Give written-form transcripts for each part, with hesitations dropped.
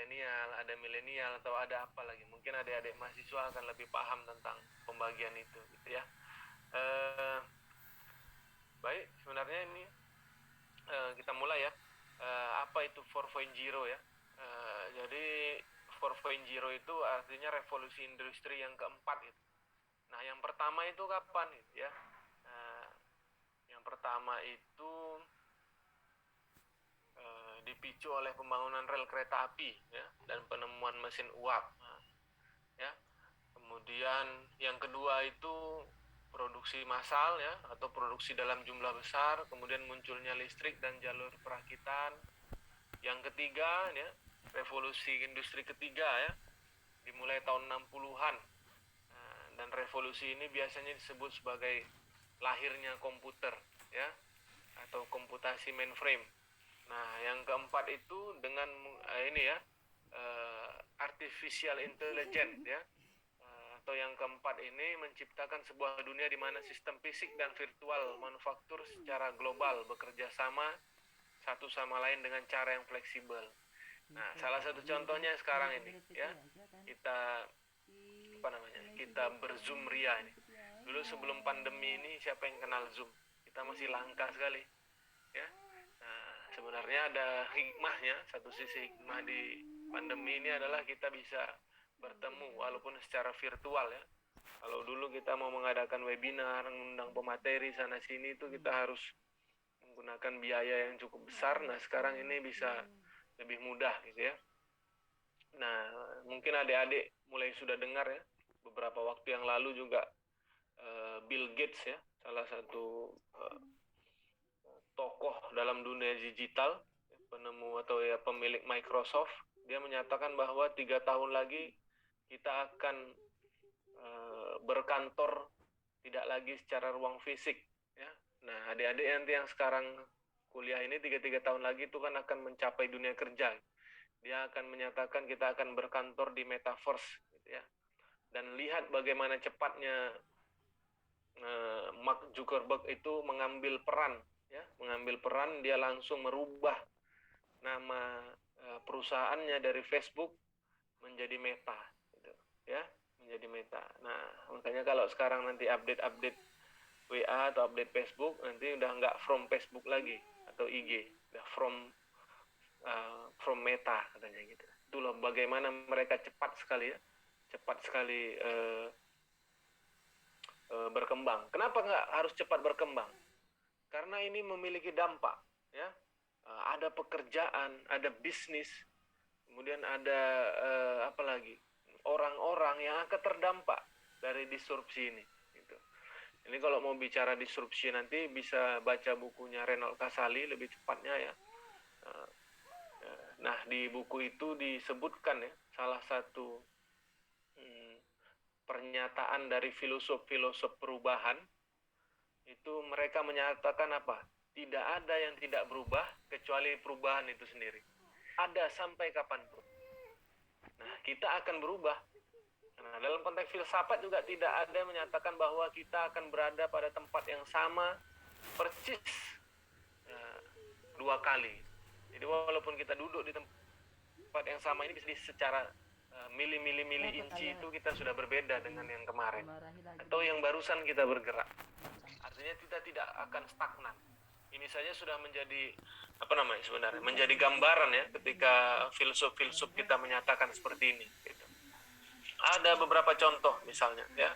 zennial, ada milenial, atau ada apa lagi. Mungkin adik-adik mahasiswa akan lebih paham tentang pembagian itu, gitu ya. Baik, sebenarnya ini kita mulai ya. Apa itu 4.0 ya? Jadi 4.0 itu artinya revolusi industri yang keempat gitu. Nah, yang pertama itu kapan gitu ya? Yang pertama itu dipicu oleh pembangunan rel kereta api ya, dan penemuan mesin uap. Ya. Kemudian yang kedua itu produksi massal ya, atau produksi dalam jumlah besar, kemudian munculnya listrik dan jalur perakitan. Yang ketiga ya, revolusi industri ketiga ya, dimulai tahun 60-an. Dan revolusi ini biasanya disebut sebagai lahirnya komputer ya, atau komputasi mainframe. Nah, yang keempat itu dengan ini ya, artificial intelligence ya, atau yang keempat ini menciptakan sebuah dunia di mana sistem fisik dan virtual manufaktur secara global bekerja sama satu sama lain dengan cara yang fleksibel. Nah, salah satu contohnya sekarang ini ya, kita berzoom ria ini. Dulu sebelum pandemi ini siapa yang kenal Zoom? Kita masih langka sekali ya. Nah, sebenarnya ada hikmahnya. Satu sisi hikmah di pandemi ini adalah kita bisa bertemu walaupun secara virtual ya. Kalau dulu kita mau mengadakan webinar, mengundang pemateri sana sini, itu kita harus menggunakan biaya yang cukup besar. Nah, sekarang ini bisa lebih mudah gitu ya. Nah, mungkin adik-adik mulai sudah dengar ya, beberapa waktu yang lalu juga Bill Gates ya, salah satu tokoh dalam dunia digital, penemu atau ya pemilik Microsoft, dia menyatakan bahwa 3 tahun lagi kita akan berkantor tidak lagi secara ruang fisik ya. Nah, adik-adik nanti yang sekarang kuliah ini 3 tahun lagi itu kan akan mencapai dunia kerja. Dia akan menyatakan kita akan berkantor di metaverse gitu ya. Dan lihat bagaimana cepatnya Mark Zuckerberg itu mengambil peran ya, dia langsung merubah nama perusahaannya dari Facebook menjadi Meta gitu ya, menjadi Meta. Nah, makanya kalau sekarang nanti update WA atau update Facebook, nanti udah nggak from Facebook lagi atau IG, udah from Meta katanya gitu. Itulah bagaimana mereka cepat sekali berkembang. Kenapa nggak harus cepat berkembang? Karena ini memiliki dampak ya. Ada pekerjaan, ada bisnis, kemudian ada apa lagi, orang-orang yang akan terdampak dari disrupsi ini gitu. Ini kalau mau bicara disrupsi nanti bisa baca bukunya Renald Kasali lebih cepatnya ya. Nah, di buku itu disebutkan ya, salah satu pernyataan dari filosof perubahan itu, mereka menyatakan apa? Tidak ada yang tidak berubah kecuali perubahan itu sendiri. Ada sampai kapanpun. Nah, kita akan berubah. Nah, dalam konteks filsafat juga tidak ada yang menyatakan bahwa kita akan berada pada tempat yang sama persis 2 kali. Jadi walaupun kita duduk di tempat yang sama ini, bisa secara mili inci itu kita sudah berbeda dengan yang kemarin atau yang barusan kita bergerak. Artinya kita tidak akan stagnan. Ini saja sudah menjadi sebenarnya menjadi gambaran ya, ketika filsuf kita menyatakan seperti ini gitu. Ada beberapa contoh misalnya ya.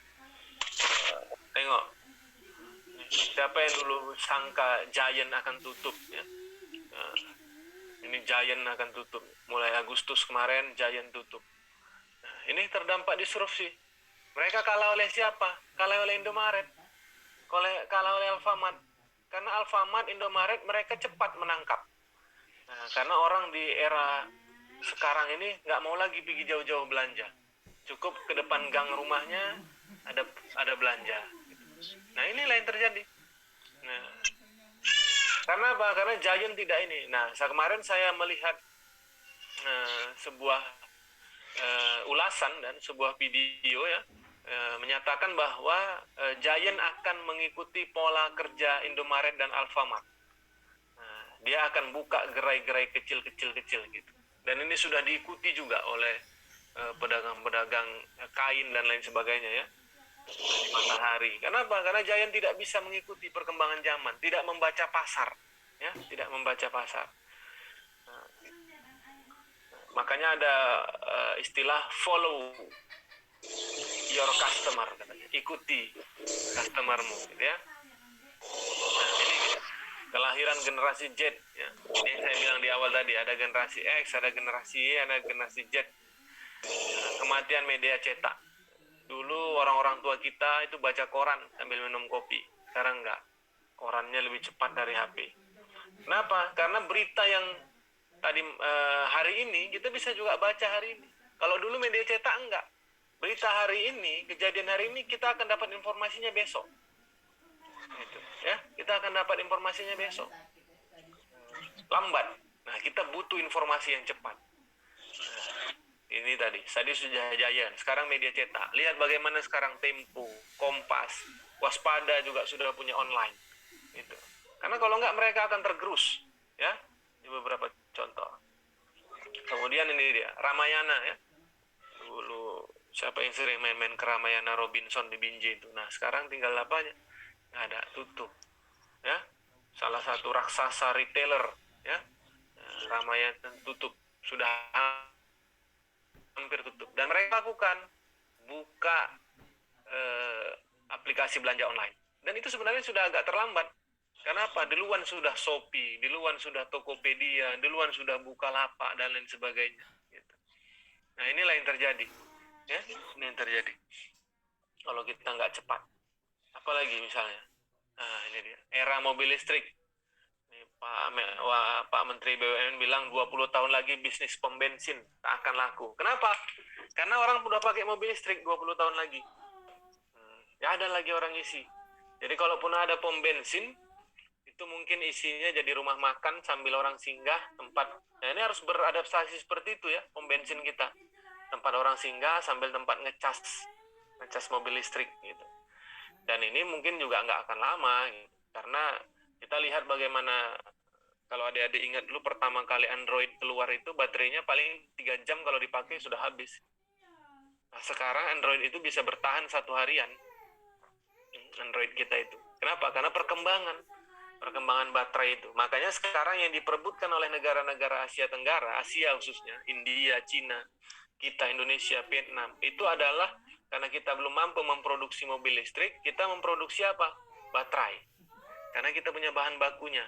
Tengok, siapa yang dulu sangka Giant akan tutup ya. Ini Giant akan tutup. Mulai Agustus kemarin Giant tutup. Ini terdampak disrupsi. Mereka kalah oleh siapa? Kalah oleh Indomaret. Kalah oleh Alfamart. Karena Alfamart, Indomaret mereka cepat menangkap. Nah, karena orang di era sekarang ini nggak mau lagi pergi jauh-jauh belanja. Cukup ke depan gang rumahnya ada belanja. Nah, inilah yang terjadi. Nah, karena apa? Karena Giant tidak ini. Nah, kemarin saya melihat sebuah ulasan dan sebuah video ya, menyatakan bahwa Giant akan mengikuti pola kerja Indomaret dan Alfamart. Dia akan buka gerai-gerai kecil gitu. Dan ini sudah diikuti juga oleh pedagang-pedagang kain dan lain sebagainya ya, di Matahari. Kenapa? Karena Giant tidak bisa mengikuti perkembangan zaman, tidak membaca pasar, ya, tidak membaca pasar. Nah, makanya ada istilah follow your customer, katanya. Ikuti customermu, gitu ya. Nah, ini kelahiran generasi Z, ya. Ini saya bilang di awal tadi, ada generasi X, ada generasi Y, ada generasi Z. Nah, kematian media cetak. Dulu orang-orang tua kita itu baca koran sambil minum kopi. Sekarang enggak. Korannya lebih cepat dari HP. Kenapa? Karena berita yang tadi hari ini kita bisa juga baca hari ini. Kalau dulu media cetak enggak. Berita hari ini, kejadian hari ini kita akan dapat informasinya besok. Gitu, ya, kita akan dapat informasinya besok. Lambat. Nah, kita butuh informasi yang cepat. Ini tadi sudah Giant, sekarang media cetak. Lihat bagaimana sekarang Tempo, Kompas, Waspada juga sudah punya online. Gitu. Karena kalau enggak mereka akan tergerus, ya. Ini beberapa contoh. Kemudian ini dia, Ramayana ya. Dulu siapa yang sering main-main ke Ramayana Robinson di Binjai itu. Nah, sekarang tinggal apanya? Nggak ada, tutup. Ya. Salah satu raksasa retailer, ya. Ramayana tutup, sudah hampir tutup. Dan mereka lakukan buka aplikasi belanja online. Dan itu sebenarnya sudah agak terlambat. Kenapa? Duluan sudah Shopee, duluan sudah Tokopedia, duluan sudah Bukalapak dan lain sebagainya. Gitu. Nah, inilah yang terjadi. Ya, ini yang terjadi. Kalau kita nggak cepat. Apalagi misalnya, nah ini dia, era mobil listrik. Ini Pak Menteri BUMN bilang 20 tahun lagi bisnis pom bensin tak akan laku. Kenapa? Karena orang udah pakai mobil listrik 20 tahun lagi. Ya ada lagi orang isi. Jadi kalaupun ada pom bensin, itu mungkin isinya jadi rumah makan sambil orang singgah, tempat. Nah, ini harus beradaptasi seperti itu ya, pom bensin kita. Tempat orang singgah sambil tempat ngecas mobil listrik gitu. Dan ini mungkin juga nggak akan lama gitu. Karena kita lihat bagaimana, kalau adik-adik ingat dulu pertama kali Android keluar itu baterainya paling 3 jam kalau dipakai sudah habis. Nah, sekarang Android itu bisa bertahan 1 harian. Android kita itu. Kenapa? Karena perkembangan baterai itu. Makanya sekarang yang diperebutkan oleh negara-negara Asia Tenggara, Asia khususnya, India, Cina, kita, Indonesia, Vietnam, itu adalah karena kita belum mampu memproduksi mobil listrik, kita memproduksi apa? Baterai. Karena kita punya bahan bakunya.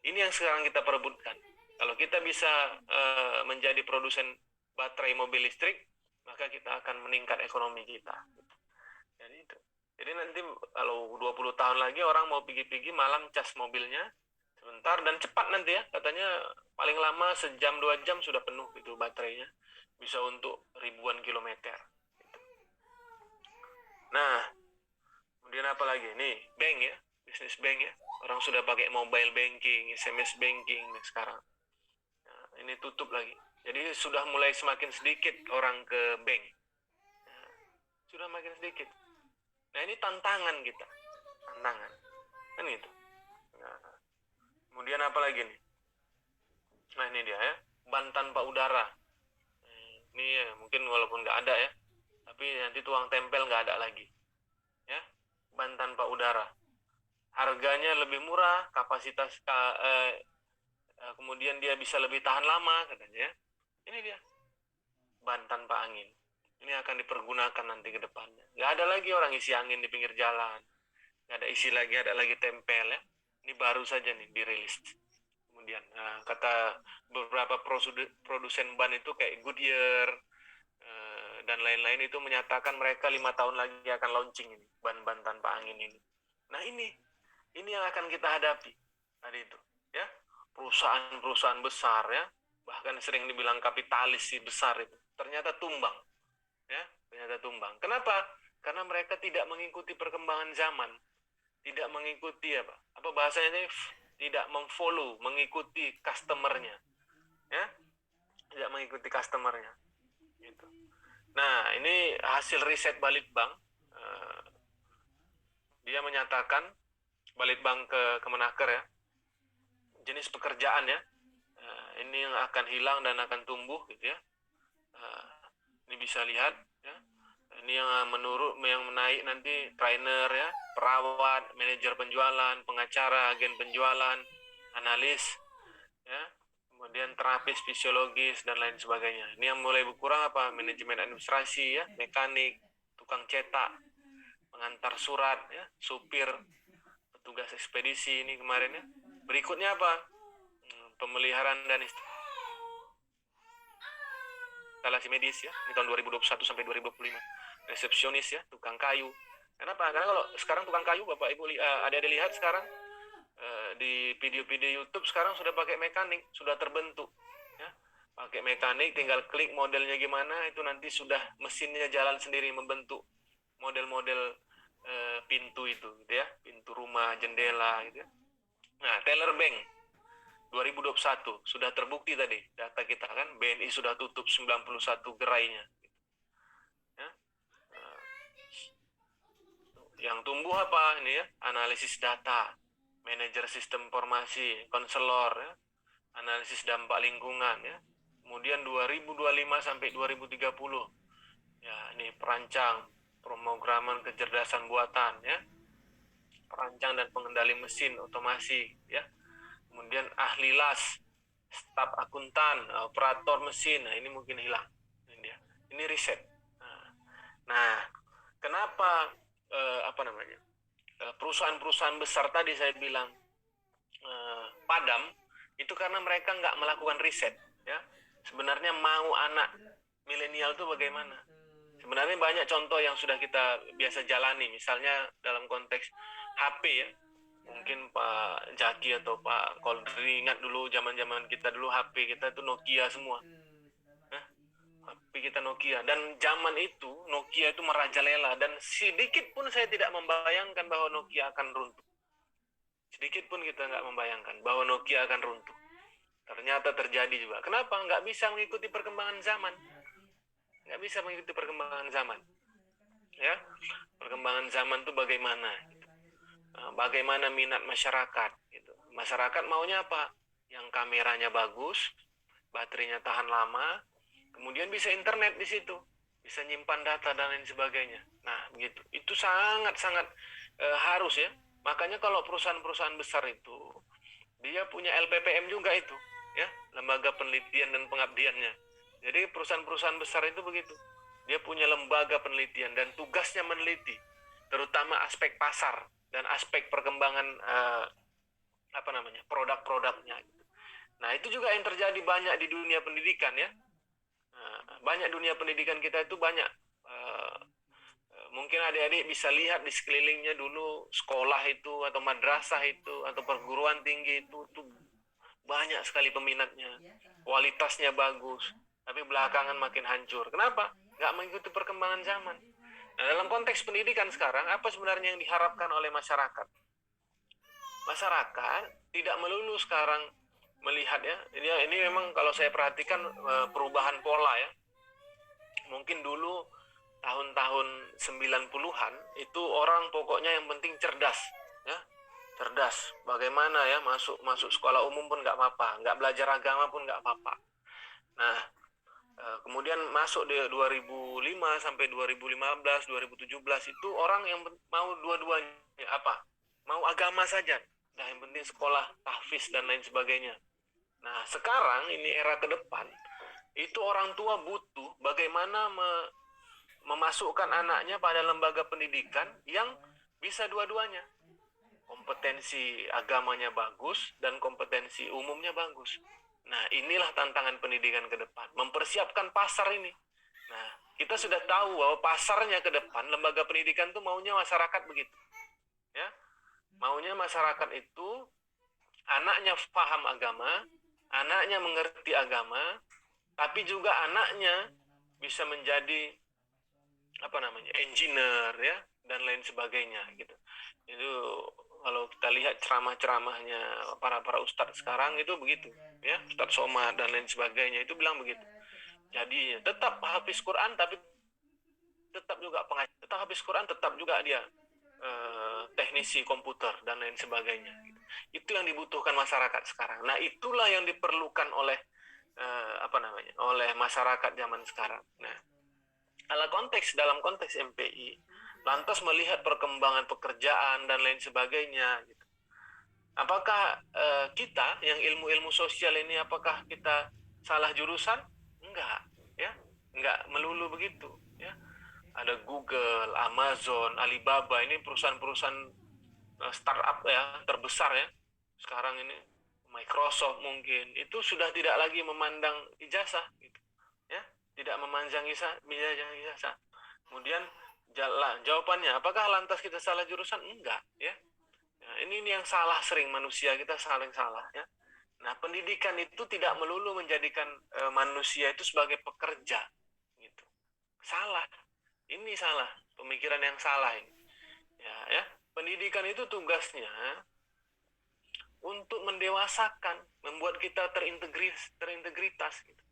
Ini yang sekarang kita perebutkan. Kalau kita bisa menjadi produsen baterai mobil listrik, maka kita akan meningkat ekonomi kita. Jadi itu. Jadi nanti kalau 20 tahun lagi orang mau pergi-pergi malam cas mobilnya sebentar dan cepat nanti ya. Katanya paling lama sejam 2 jam sudah penuh itu baterainya. Bisa untuk ribuan kilometer. Nah, kemudian apa lagi? Nih, bank ya, bisnis bank ya. Orang sudah pakai mobile banking, SMS banking sekarang. Nah, ini tutup lagi. Jadi sudah mulai semakin sedikit orang ke bank. Nah, sudah makin sedikit. Nah, ini tantangan kita. Tantangan. Kan itu. Nah, kemudian apa lagi nih? Nah, ini dia ya. Ban tanpa udara. Ini ya, mungkin walaupun nggak ada ya. Tapi nanti tuang tempel nggak ada lagi. Ya, ban tanpa udara. Harganya lebih murah, kapasitas kemudian dia bisa lebih tahan lama katanya. Ini dia. Ban tanpa angin. Ini akan dipergunakan nanti ke depannya. Nggak ada lagi orang isi angin di pinggir jalan. Nggak ada isi lagi, ada lagi tempel ya. Ini baru saja nih dirilis. Kemudian kata beberapa produsen ban itu kayak Goodyear dan lain-lain itu menyatakan mereka 5 tahun lagi akan launching ini ban-ban tanpa angin ini. Nah ini yang akan kita hadapi tadi itu ya, perusahaan-perusahaan besar ya, bahkan sering dibilang kapitalis sih besar itu ternyata tumbang ya, ternyata tumbang. Kenapa? Karena mereka tidak mengikuti perkembangan zaman, tidak mengikuti apa bahasanya ini, tidak memfollow, mengikuti customernya ya, tidak mengikuti customernya gitu. Nah, ini hasil riset Balitbank. Dia menyatakan, Balitbank ke Kemenaker ya, jenis pekerjaan ya. ini yang akan hilang dan akan tumbuh gitu ya. Ini bisa lihat ya. Ini yang yang naik nanti trainer ya, perawat, manajer penjualan, pengacara, agen penjualan, analis ya. Kemudian terapis fisiologis dan lain sebagainya. Ini yang mulai berkurang apa? Manajemen administrasi ya, mekanik, tukang cetak, pengantar surat ya, supir, petugas ekspedisi ini kemarin ya. Berikutnya apa? Pemeliharaan dan instalasi medis ya, ini tahun 2021 sampai 2025. Resepsionis ya, tukang kayu. Kenapa? Karena kalau sekarang tukang kayu, Bapak Ibu ada lihat sekarang di video-video YouTube sekarang sudah pakai mekanik, sudah terbentuk ya. Pakai mekanik, tinggal klik modelnya gimana, itu nanti sudah mesinnya jalan sendiri membentuk model-model pintu itu gitu ya, pintu rumah, jendela gitu ya. Nah, teller bank 2021 sudah terbukti tadi data kita kan, BNI sudah tutup 91 gerainya. Ya. Yang tumbuh apa ini ya? Analisis data, manajer sistem informasi, konselor ya, analisis dampak lingkungan ya. Kemudian 2025 sampai 2030 ya, ini perancang pemrograman kecerdasan buatan ya, perancang dan pengendali mesin otomasi ya. Kemudian ahli las, staf akuntan, operator mesin. Nah, ini mungkin hilang. Ini riset. Nah, kenapa perusahaan-perusahaan besar tadi saya bilang padam, itu karena mereka nggak melakukan riset. Ya, sebenarnya mau anak milenial itu bagaimana? Sebenarnya banyak contoh yang sudah kita biasa jalani, misalnya dalam konteks HP ya. Mungkin Pak Jaki atau Pak Koldri ingat dulu zaman-zaman kita dulu HP kita itu Nokia semua. HP kita Nokia, dan zaman itu Nokia itu merajalela, dan sedikit pun saya tidak membayangkan bahwa Nokia akan runtuh. Sedikit pun kita nggak membayangkan bahwa Nokia akan runtuh. Ternyata terjadi juga. Kenapa? Nggak bisa mengikuti perkembangan zaman. Nggak bisa mengikuti perkembangan zaman. Ya, perkembangan zaman itu bagaimana? Bagaimana minat masyarakat gitu. Masyarakat maunya apa? Yang kameranya bagus, baterainya tahan lama, kemudian bisa internet di situ, bisa nyimpan data dan lain sebagainya. Nah, begitu. Itu sangat-sangat harus ya. Makanya kalau perusahaan-perusahaan besar itu dia punya LPPM juga itu, ya, lembaga penelitian dan pengabdiannya. Jadi perusahaan-perusahaan besar itu begitu. Dia punya lembaga penelitian dan tugasnya meneliti, terutama aspek pasar dan aspek perkembangan produk-produknya. Nah, itu juga yang terjadi banyak di dunia pendidikan ya. Banyak dunia pendidikan kita itu banyak. Mungkin adik-adik bisa lihat di sekelilingnya dulu sekolah itu atau madrasah itu atau perguruan tinggi itu banyak sekali peminatnya, kualitasnya bagus, tapi belakangan makin hancur. Kenapa? Nggak mengikuti perkembangan zaman. Nah, dalam konteks pendidikan sekarang, apa sebenarnya yang diharapkan oleh masyarakat? Masyarakat tidak melulu sekarang melihat ya, ini memang kalau saya perhatikan perubahan pola ya. Mungkin dulu tahun-tahun 90-an itu orang pokoknya yang penting cerdas ya. Cerdas. Bagaimana ya, masuk sekolah umum pun nggak apa-apa, nggak belajar agama pun nggak apa-apa. Nah, kemudian masuk di 2005 sampai 2015, 2017 itu orang yang mau dua-duanya apa? Mau agama saja. Nah, yang penting sekolah, tahfiz dan lain sebagainya. Nah, sekarang ini era ke depan, itu orang tua butuh bagaimana memasukkan anaknya pada lembaga pendidikan yang bisa dua-duanya. Kompetensi agamanya bagus dan kompetensi umumnya bagus. Nah, inilah tantangan pendidikan ke depan, mempersiapkan pasar ini. Nah, kita sudah tahu bahwa pasarnya ke depan, lembaga pendidikan itu maunya masyarakat begitu. Ya, maunya masyarakat itu anaknya paham agama, anaknya mengerti agama, tapi juga anaknya bisa menjadi engineer ya dan lain sebagainya gitu. Itu kalau kita lihat ceramah-ceramahnya para ustadz sekarang itu begitu ya, Ustadz Somad dan lain sebagainya itu bilang begitu. Jadi tetap hafiz Quran tapi tetap juga tetap habis Quran, tetap juga dia teknisi komputer dan lain sebagainya. Itu yang dibutuhkan masyarakat sekarang. Nah, itulah yang diperlukan oleh oleh masyarakat zaman sekarang. Nah, dalam konteks MPI, lantas melihat perkembangan pekerjaan dan lain sebagainya. Gitu. Apakah kita yang ilmu-ilmu sosial ini, apakah kita salah jurusan? Enggak, ya, enggak melulu begitu. Ya, ada Google, Amazon, Alibaba, ini perusahaan-perusahaan startup ya terbesar ya sekarang ini. Microsoft mungkin itu sudah tidak lagi memandang ijazah, gitu. Ya, tidak memandang ijazah. Kemudian jawabannya, apakah lantas kita salah jurusan? Enggak, ya. Nah, ini yang salah, sering manusia kita saling salah, ya. Nah, pendidikan itu tidak melulu menjadikan manusia itu sebagai pekerja, gitu. Salah, ini salah, pemikiran yang salah ini. Ya, pendidikan itu tugasnya untuk mendewasakan, membuat kita terintegritas. Gitu.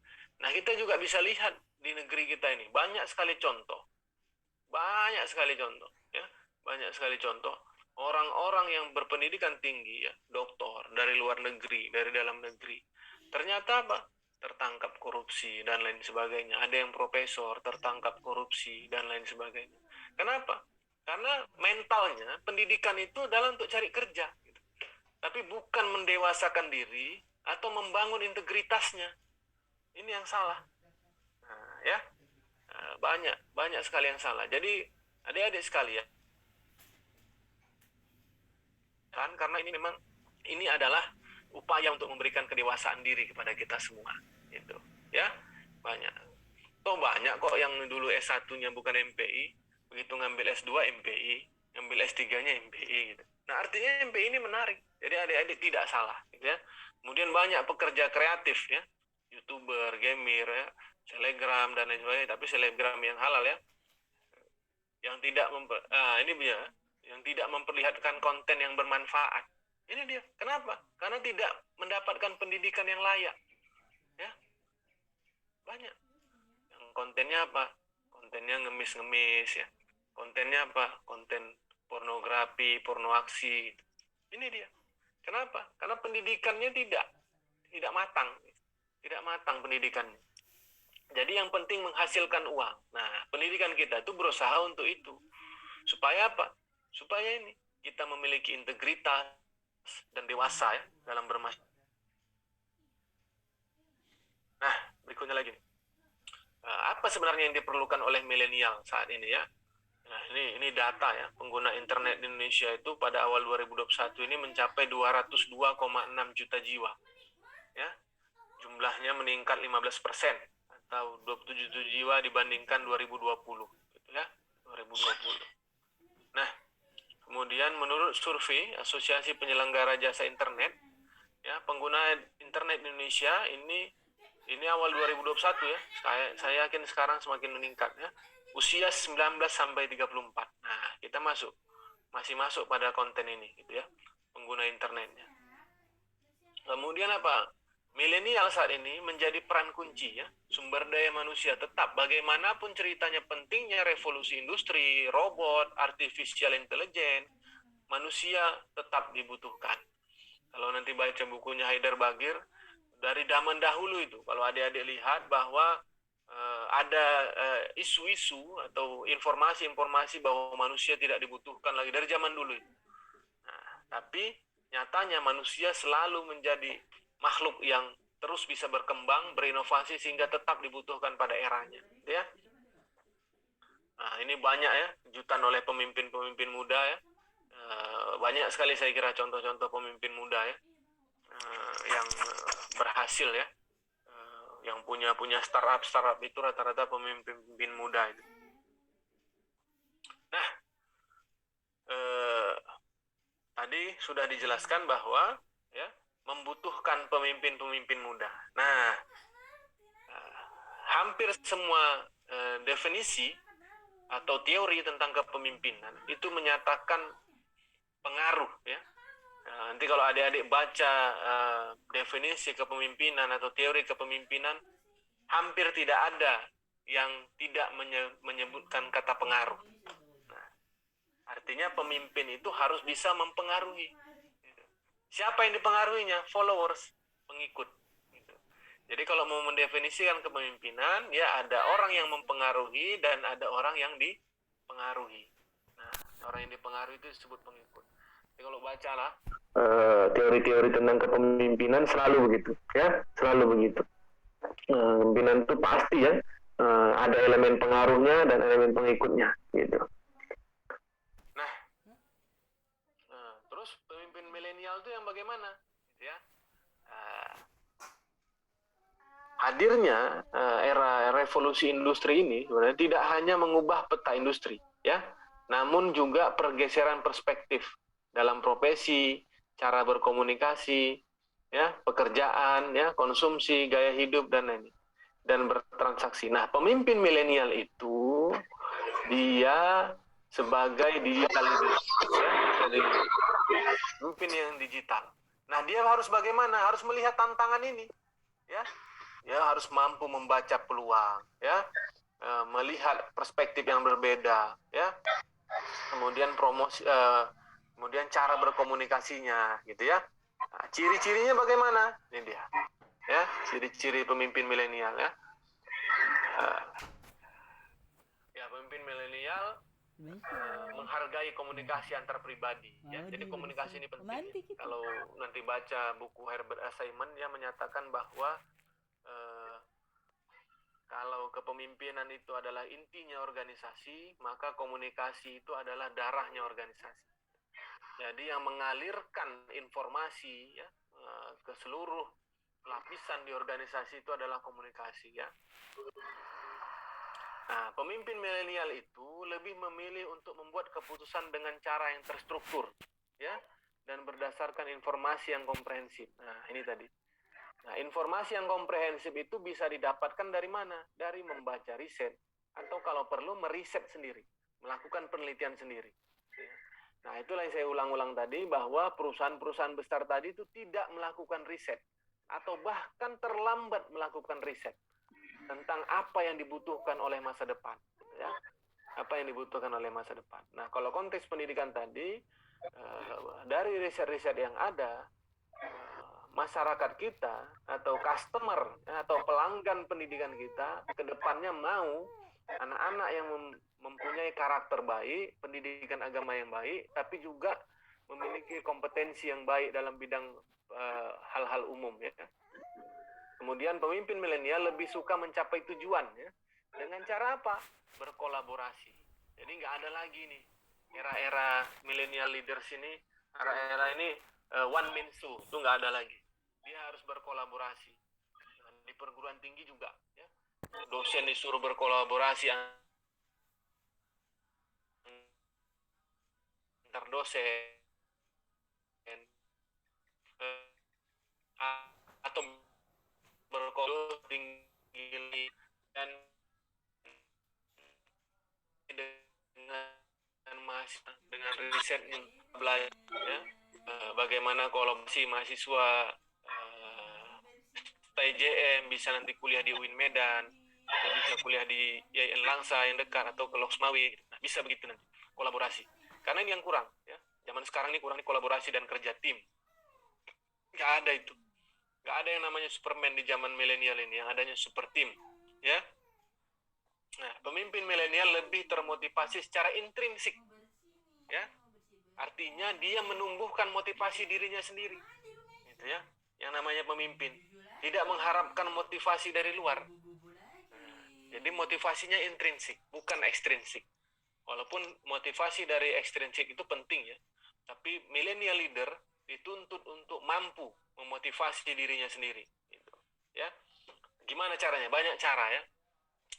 Nah, kita juga bisa lihat di negeri kita ini banyak sekali contoh, ya, banyak sekali contoh orang-orang yang berpendidikan tinggi, ya, doktor dari luar negeri, dari dalam negeri, ternyata apa? Tertangkap korupsi dan lain sebagainya. Ada yang profesor tertangkap korupsi dan lain sebagainya. Kenapa? Karena mentalnya pendidikan itu adalah untuk cari kerja. Tapi bukan mendewasakan diri atau membangun integritasnya. Ini yang salah. Nah, ya, banyak sekali yang salah. Jadi adik-adik sekalian, kan, karena ini adalah upaya untuk memberikan kedewasaan diri kepada kita semua, gitu. Ya, banyak. Banyak kok yang dulu S1-nya bukan MPI, begitu ngambil S2 MPI, ngambil S3-nya MPI, gitu. Nah, artinya MPI ini menarik. Jadi adik-adik tidak salah, gitu ya. Kemudian banyak pekerja kreatif, ya, YouTuber, gamer, ya, selebgram dan lain sebagainya. Tapi selebgram yang halal, ya, yang tidak yang tidak memperlihatkan konten yang bermanfaat. Ini dia. Kenapa? Karena tidak mendapatkan pendidikan yang layak, ya. Banyak. Yang kontennya apa? Kontennya ngemis-ngemis, ya. Kontennya apa? Konten pornografi, pornoaksi. Ini dia. Kenapa? Karena pendidikannya tidak matang. Tidak matang pendidikannya. Jadi yang penting menghasilkan uang. Nah, pendidikan kita itu berusaha untuk itu. Supaya apa? Supaya ini kita memiliki integritas dan dewasa, ya, dalam bermasyarakat. Nah, berikutnya lagi. Apa sebenarnya yang diperlukan oleh milenial saat ini, ya? Nah, ini data, ya, pengguna internet di Indonesia itu pada awal 2021 ini mencapai 202,6 juta jiwa. Ya. Jumlahnya meningkat 15% atau 27 juta jiwa dibandingkan 2020, gitu, ya. 2020. Nah, kemudian menurut survei Asosiasi Penyelenggara Jasa Internet, ya, pengguna internet di Indonesia ini awal 2021, ya. Saya yakin sekarang semakin meningkat, ya. Usia 19 sampai 34. Nah, kita masih masuk pada konten ini, gitu, ya, pengguna internetnya. Kemudian apa? Milenial saat ini menjadi peran kunci, ya, sumber daya manusia tetap. Bagaimanapun ceritanya pentingnya revolusi industri, robot, artificial intelligence, manusia tetap dibutuhkan. Kalau nanti baca bukunya Haidar Bagir, dari zaman dahulu itu, kalau adik-adik lihat bahwa ada isu-isu atau informasi-informasi bahwa manusia tidak dibutuhkan lagi dari zaman dulu. Nah, tapi nyatanya manusia selalu menjadi makhluk yang terus bisa berkembang, berinovasi sehingga tetap dibutuhkan pada eranya, ya. Nah, ini banyak, ya, kejutan oleh pemimpin-pemimpin muda, ya. Banyak sekali saya kira contoh-contoh pemimpin muda, ya, yang berhasil, ya. Yang punya startup itu rata-rata pemimpin muda itu. Nah, tadi sudah dijelaskan bahwa, ya, membutuhkan pemimpin-pemimpin muda. Nah, hampir semua definisi atau teori tentang kepemimpinan itu menyatakan pengaruh, ya. Nanti kalau adik-adik baca definisi kepemimpinan atau teori kepemimpinan, hampir tidak ada yang tidak menyebutkan kata pengaruh. Nah, artinya pemimpin itu harus bisa mempengaruhi. Siapa yang dipengaruhinya? Followers, pengikut. Gitu. Jadi kalau mau mendefinisikan kepemimpinan, ya ada orang yang mempengaruhi dan ada orang yang dipengaruhi. Nah, orang yang dipengaruhi itu disebut pengikut. Jadi kalau bacalah teori-teori tentang kepemimpinan selalu begitu, ya, selalu begitu. Kepemimpinan itu pasti ya ada elemen pengaruhnya dan elemen pengikutnya, gitu. Nah, terus pemimpin milenial itu yang bagaimana, gitu ya? Hadirnya era revolusi industri ini sebenarnya tidak hanya mengubah peta industri, ya, namun juga pergeseran perspektif dalam profesi, cara berkomunikasi, ya, pekerjaan, ya, konsumsi, gaya hidup dan lain dan bertransaksi. Nah, pemimpin milenial itu dia sebagai digital leader, ya, pemimpin yang digital. Nah, dia harus bagaimana? Harus melihat tantangan ini, ya. Ya harus mampu membaca peluang, ya, melihat perspektif yang berbeda, ya. Kemudian promosi, kemudian cara berkomunikasinya, gitu ya. Nah, ciri-cirinya bagaimana? Ini dia, ya, ciri-ciri pemimpin milenial, ya. Ya, pemimpin milenial menghargai komunikasi antar pribadi, ya. Jadi komunikasi ini penting. Kalau nanti baca buku Herbert Simon, dia menyatakan bahwa kalau kepemimpinan itu adalah intinya organisasi, maka komunikasi itu adalah darahnya organisasi. Jadi yang mengalirkan informasi, ya, ke seluruh lapisan di organisasi itu adalah komunikasi, ya. Nah, pemimpin milenial itu lebih memilih untuk membuat keputusan dengan cara yang terstruktur, ya, dan berdasarkan informasi yang komprehensif. Nah, ini tadi. Nah, informasi yang komprehensif itu bisa didapatkan dari mana? Dari membaca riset, atau kalau perlu meriset sendiri, melakukan penelitian sendiri. Nah, itulah yang saya ulang-ulang tadi, bahwa perusahaan-perusahaan besar tadi itu tidak melakukan riset, atau bahkan terlambat melakukan riset tentang apa yang dibutuhkan oleh masa depan, ya, apa yang dibutuhkan oleh masa depan. Nah, kalau konteks pendidikan tadi, dari riset-riset yang ada, masyarakat kita atau customer atau pelanggan pendidikan kita ke depannya mau anak-anak yang mempunyai karakter baik, pendidikan agama yang baik, tapi juga memiliki kompetensi yang baik dalam bidang hal-hal umum, ya. Kemudian pemimpin milenial lebih suka mencapai tujuan, ya, dengan cara apa? Berkolaborasi. Jadi nggak ada lagi nih era-era milenial leaders ini, era-era ini one man show, itu nggak ada lagi. Dia harus berkolaborasi. Di perguruan tinggi juga, ya, dosen disuruh berkolaborasi antar dosen, atau berkolaborasi tinggi dan dengan mahasiswa, dengan riset yang belajar, ya, bagaimana kolaborasi mahasiswa TJM bisa nanti kuliah di UIN Medan, atau bisa kuliah di IAIN Langsa yang dekat, atau ke Loksmawi. Nah, bisa begitu nanti kolaborasi. Karena ini yang kurang, ya. Zaman sekarang ini kurang kolaborasi dan kerja tim. Nggak ada itu. Nggak ada yang namanya Superman di zaman milenial ini. Yang adanya super tim, ya. Nah, pemimpin milenial lebih termotivasi secara intrinsik, ya. Artinya dia menumbuhkan motivasi dirinya sendiri, gitu ya. Yang namanya pemimpin tidak mengharapkan motivasi dari luar. Jadi motivasinya intrinsik, bukan ekstrinsik. Walaupun motivasi dari ekstrinsik itu penting, ya. Tapi millennial leader dituntut untuk mampu memotivasi dirinya sendiri, gitu, ya. Gimana caranya? Banyak cara, ya.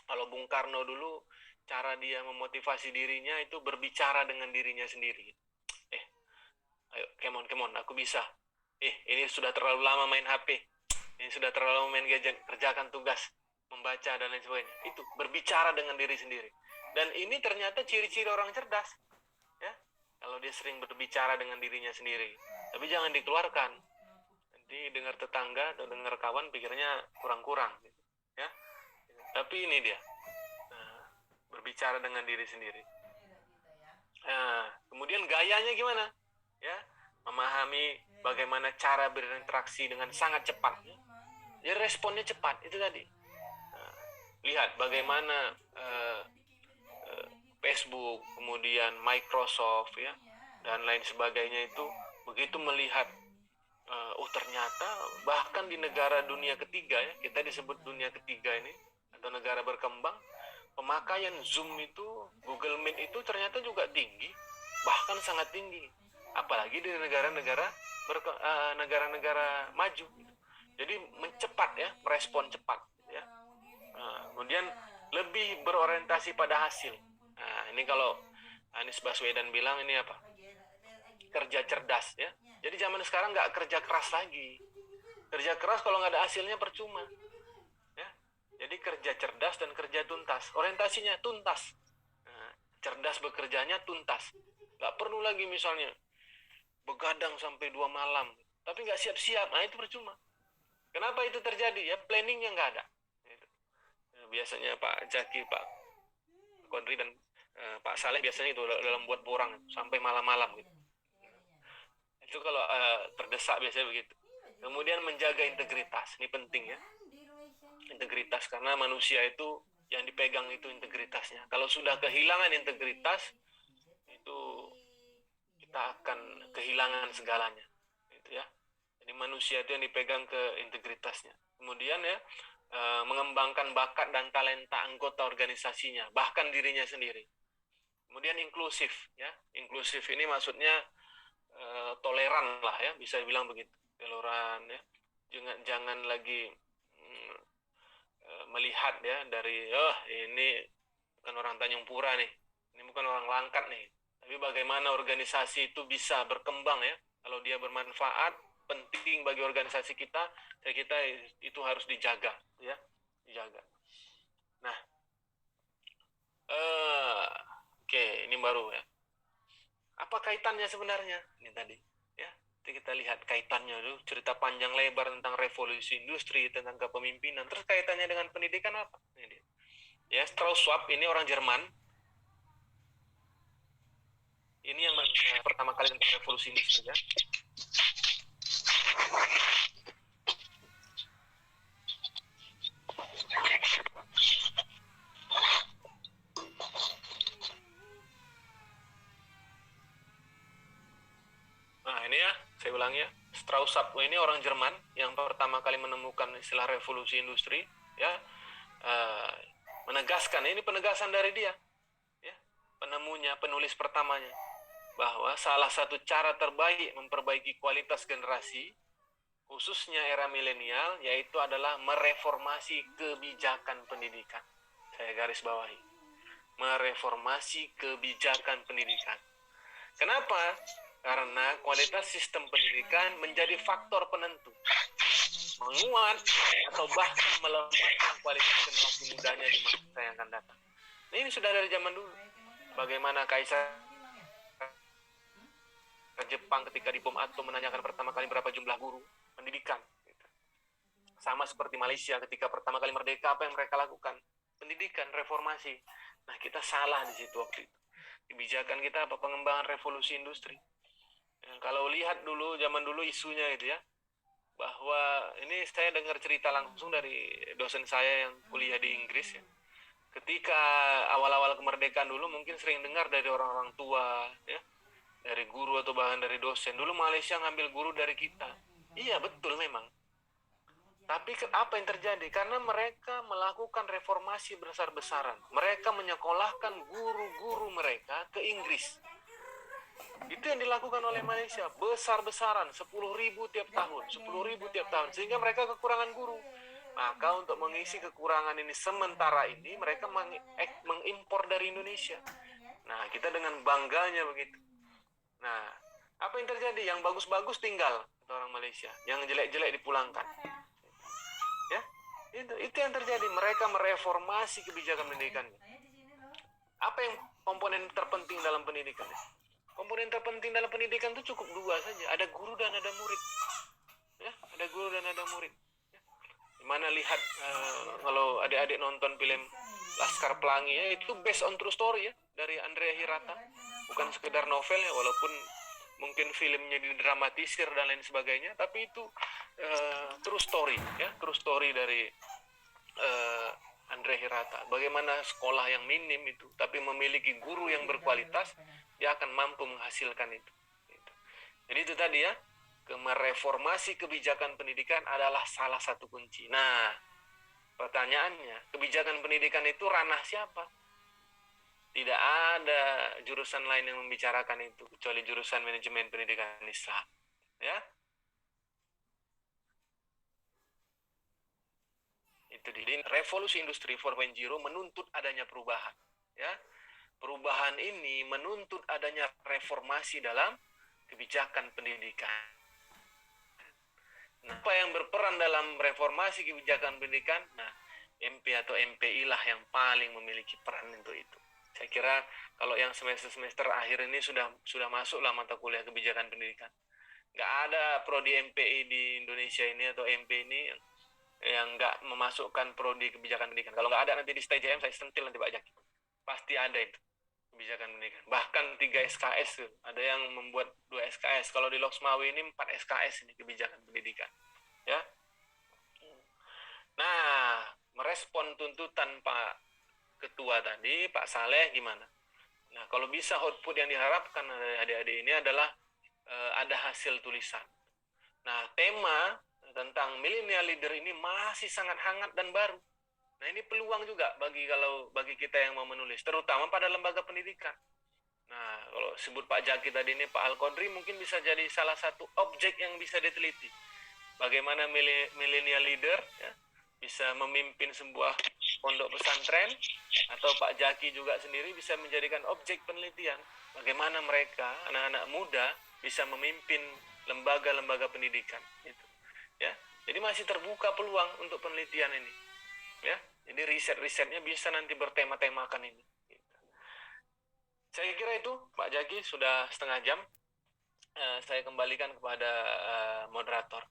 Kalau Bung Karno dulu, cara dia memotivasi dirinya itu berbicara dengan dirinya sendiri. Ayo, come on, aku bisa. Ini sudah terlalu lama main HP. Ini sudah terlalu lama main gadget. Kerjakan tugas, membaca, dan lain sebagainya. Itu berbicara dengan diri sendiri. Dan ini ternyata ciri-ciri orang cerdas, ya. Kalau dia sering berbicara dengan dirinya sendiri. Tapi jangan dikeluarkan. Nanti dengar tetangga atau dengar kawan, pikirnya kurang-kurang, gitu, ya. Tapi ini dia, berbicara dengan diri sendiri. Kemudian gayanya gimana? Ya, memahami bagaimana cara berinteraksi dengan sangat cepat. Jadi responnya cepat, itu tadi. Nah, lihat bagaimana Facebook, kemudian Microsoft ya, dan lain sebagainya itu begitu melihat ternyata bahkan di negara dunia ketiga ya, kita disebut dunia ketiga ini atau negara berkembang, pemakaian Zoom itu, Google Meet itu ternyata juga tinggi, bahkan sangat tinggi, apalagi di negara-negara negara-negara maju. Jadi mencepat ya, merespon cepat ya. Kemudian lebih berorientasi pada hasil. Nah, ini kalau Anies Baswedan bilang ini apa? Kerja cerdas ya. Jadi zaman sekarang nggak kerja keras lagi. Kerja keras kalau nggak ada hasilnya percuma. Ya. Jadi kerja cerdas dan kerja tuntas. Orientasinya tuntas. Nah, cerdas bekerjanya tuntas. Nggak perlu lagi misalnya begadang sampai 2 malam. Tapi nggak siap-siap. Nah itu percuma. Kenapa itu terjadi? Ya planningnya nggak ada. Biasanya Pak Jaki, Pak Kodri dan Pak Saleh biasanya itu dalam buat borang sampai malam-malam gitu. Itu kalau terdesak biasanya begitu. Kemudian menjaga integritas, ini penting ya. Integritas, karena manusia itu yang dipegang itu integritasnya. Kalau sudah kehilangan integritas, itu kita akan kehilangan segalanya. Gitu ya. Jadi manusia itu yang dipegang ke integritasnya. Kemudian ya, mengembangkan bakat dan talenta anggota organisasinya, bahkan dirinya sendiri. Kemudian inklusif ya. Inklusif ini maksudnya toleran lah ya, bisa bilang begitu, toleran ya. Jangan lagi melihat ya dari ini bukan orang Tanjung Pura nih, ini bukan orang Langkat nih, tapi bagaimana organisasi itu bisa berkembang ya. Kalau dia bermanfaat, penting bagi organisasi kita, saya kita itu harus dijaga ya, dijaga. Nah, oke, ini baru ya. Apa kaitannya sebenarnya? Ini tadi, ya. Kita lihat kaitannya dulu, cerita panjang lebar tentang revolusi industri, tentang kepemimpinan. Terus kaitannya dengan pendidikan apa? Ini dia. Ya, Strauss Schwab ini orang Jerman. Ini yang pertama kali tentang revolusi industri ya. Saya ulang ya, Strauss Schwab ini orang Jerman yang pertama kali menemukan istilah revolusi industri, ya, menegaskan, ini penegasan dari dia, ya, penemunya, penulis pertamanya, bahwa salah satu cara terbaik memperbaiki kualitas generasi, khususnya era milenial, yaitu adalah mereformasi kebijakan pendidikan. Saya garis bawahi, mereformasi kebijakan pendidikan. Kenapa? Karena kualitas sistem pendidikan menjadi faktor penentu menguat atau bahkan melemahkan kualitas generasi mudanya di masa yang akan datang. Nah, ini sudah dari zaman dulu. Bagaimana Kaisar Jepang ketika di bom atom menanyakan pertama kali berapa jumlah guru pendidikan. Sama seperti Malaysia ketika pertama kali merdeka, apa yang mereka lakukan? Pendidikan, reformasi. Nah, kita salah di situ waktu itu. Kebijakan kita apa? Pengembangan revolusi industri. Kalau lihat dulu, zaman dulu isunya itu ya, bahwa ini saya dengar cerita langsung dari dosen saya yang kuliah di Inggris ya. Ketika awal-awal kemerdekaan dulu mungkin sering dengar dari orang-orang tua ya, dari guru atau bahkan dari dosen. Dulu Malaysia ngambil guru dari kita. Iya betul memang. Tapi apa yang terjadi? Karena mereka melakukan reformasi besar-besaran. Mereka menyekolahkan guru-guru mereka ke Inggris. Itu yang dilakukan oleh Malaysia, besar-besaran, 10.000 tiap tahun, 10.000 tiap tahun, sehingga mereka kekurangan guru. Maka untuk mengisi kekurangan ini sementara ini, mereka mengimpor dari Indonesia. Nah, kita dengan bangganya begitu. Nah, apa yang terjadi? Yang bagus-bagus tinggal, kata orang Malaysia. Yang jelek-jelek dipulangkan. Ya, itu yang terjadi. Mereka mereformasi kebijakan pendidikannya. Apa yang komponen terpenting dalam pendidikan? Komponen terpenting dalam pendidikan itu cukup dua saja. Ada guru dan ada murid. Ya, ada guru dan ada murid. Ya. Dimana lihat kalau adik-adik nonton film Laskar Pelangi ya, itu based on true story ya, dari Andrea Hirata. Bukan sekedar novel ya, walaupun mungkin filmnya didramatisir dan lain sebagainya, tapi itu true story ya, true story dari Andre Hirata. Bagaimana sekolah yang minim itu, tapi memiliki guru yang berkualitas, dia akan mampu menghasilkan itu. Jadi itu tadi ya, mereformasi kebijakan pendidikan adalah salah satu kunci. Nah, pertanyaannya, kebijakan pendidikan itu ranah siapa? Tidak ada jurusan lain yang membicarakan itu kecuali jurusan manajemen pendidikan Islam. Ya, itu di revolusi industri 4.0 menuntut adanya perubahan. Ya, perubahan ini menuntut adanya reformasi dalam kebijakan pendidikan. Nah, apa yang berperan dalam reformasi kebijakan pendidikan? Nah, MP atau MPI lah yang paling memiliki peran untuk itu. Saya kira kalau yang semester akhir ini sudah masuklah mata kuliah kebijakan pendidikan. Nggak ada prodi MPI di Indonesia ini atau MP ini yang nggak memasukkan prodi kebijakan pendidikan. Kalau nggak ada nanti di STJM saya sentil nanti Pak Jaki. Pasti ada itu kebijakan pendidikan. Bahkan 3 SKS tuh. Ada yang membuat 2 SKS. Kalau di Loksmawi ini 4 SKS ini kebijakan pendidikan. Ya. Nah, merespon tuntutan Pak Ketua tadi, Pak Saleh gimana? Nah, kalau bisa output yang diharapkan dari adik-adik ini adalah ada hasil tulisan. Nah, tema tentang millennial leader ini masih sangat hangat dan baru. Nah, ini peluang juga bagi kita yang mau menulis, terutama pada lembaga pendidikan. Nah, kalau sebut Pak Jaki tadi ini, Pak Al-Qadri mungkin bisa jadi salah satu objek yang bisa diteliti. Bagaimana millennial leader ya, bisa memimpin sebuah pondok pesantren, atau Pak Jaki juga sendiri bisa menjadikan objek penelitian. Bagaimana mereka, anak-anak muda, bisa memimpin lembaga-lembaga pendidikan. Gitu. Ya, jadi masih terbuka peluang untuk penelitian ini. Ya, jadi riset-risetnya bisa nanti bertema-temakan ini. Saya kira itu, Pak Jaki, sudah setengah jam. Saya kembalikan kepada moderator.